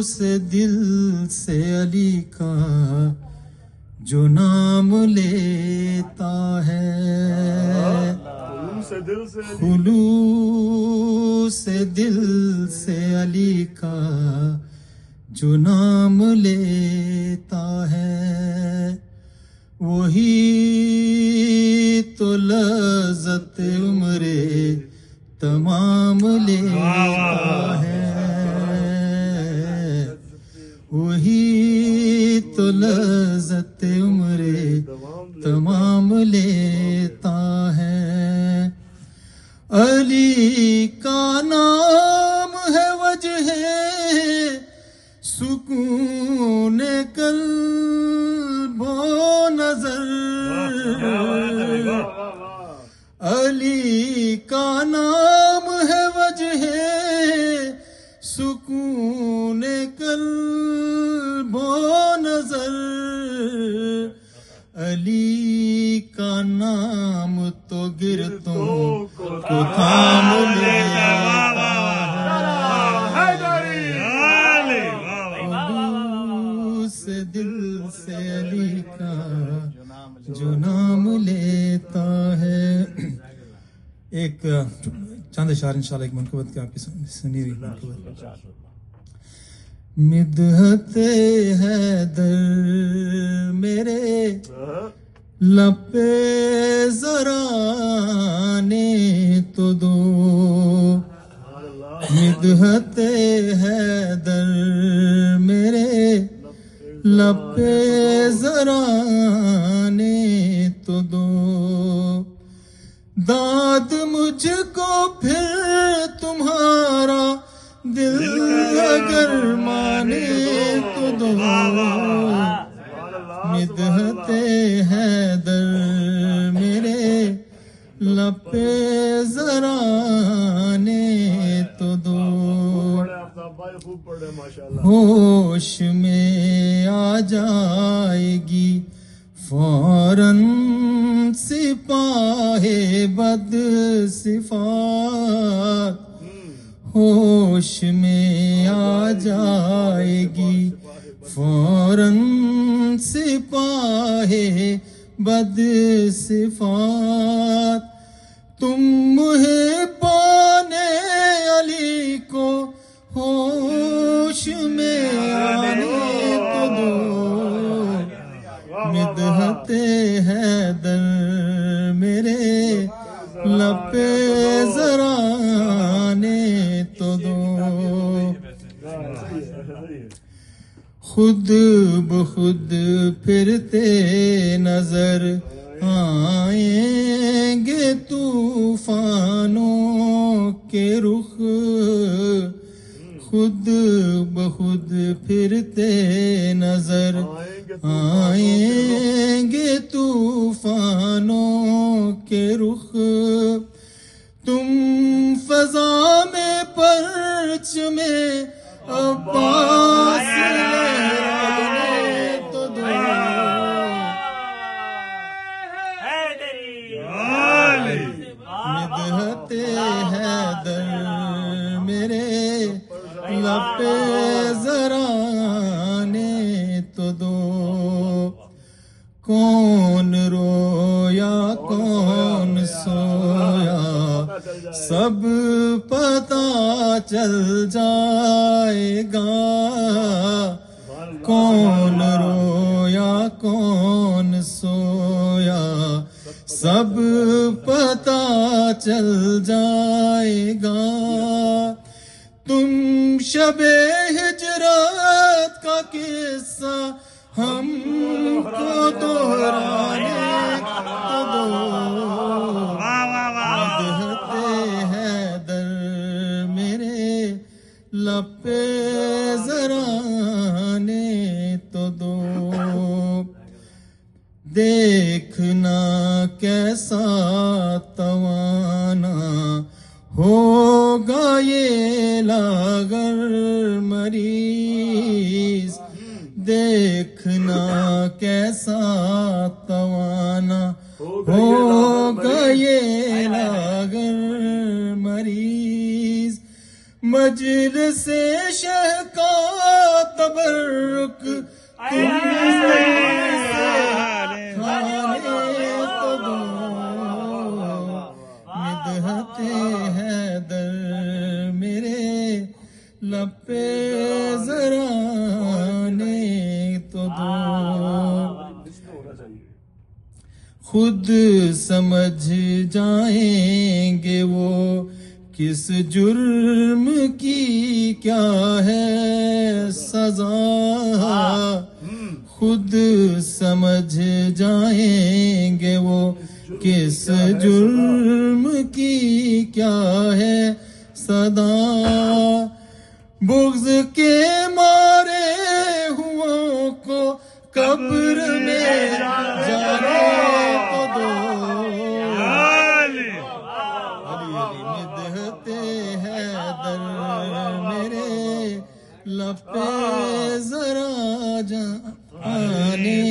سے دل سے علی کا جو نام لیتا ہے، خلوص سے دل سے علی کا جو نام لیتا ہے، وہی تو لذت عمر تمام لیتا ہے، وہی تو لذت عمر تمام لیتا ہے۔ علی کا نام ہے وجہ سکون قلب و نظر، علی کا نام ہے وجہ سکون قلب و نظر، علی کا نام تو گرتوں کو تھام لیتا ہے، خلوص سے دل سے علی کا جو نام لیتا ہے۔ ایک چند اشعار انشاءاللہ ایک منقبت کے آپ کی سنی ہوئی منقبت۔ مدحت حیدر میرے لب ذرا نے تو دو، مدحت حیدر میرے لب ذرا نے تو دو، داد مجھ کو پھر تمہارا دل اگر مانے تو دو، مدحت حیدر میرے لب ذرا نے تو دو، ہوش میں آ جائے گی فوراً سپاہ بد صفات، ہوش میں آ جائے گی فوراً سپاہ بد صفات، تم محبان علی کو ہوش میں آنے تو دو، مدحت حیدر میرے لب ذرا نے تو دو، خود بخود پھرتے نظر آئیں گے طوفانوں کے رخ، خود بخود پھرتے نظر آئیں گے طوفانوں کے رخ، تم فضا میں پرچم عباس لہرانے تو دو، مدحت حیدر میرے لب ذرا نے تو دو، کون رویا کون سویا سب پتہ چل جائے گا، کون رویا کون سویا سب پتہ چل جائے گا، تم شب ہجرت کا قصہ ہم کو دہرانے تو دو، مدحت حیدر میرے لب ذرا نے تو دو، دیکھنا کیسا توانا ہوگا یہ لاغر مریض، دیکھنا کیسا توانا ہوگا یہ لاغر مریض، مجلس شہ کا تبرک مدحت حیدر میرے لب پہ ذرا نے تو دو خود سمجھ جائیں گے وہ کس جرم کی کیا ہے سزا خود سمجھ جائیں گے وہ کس جرم کی کیا ہے سزا بغض کے مارے ہوں کو قبر میں جانے تو دو مدحت حیدر میرے لب پہ ذرا جانے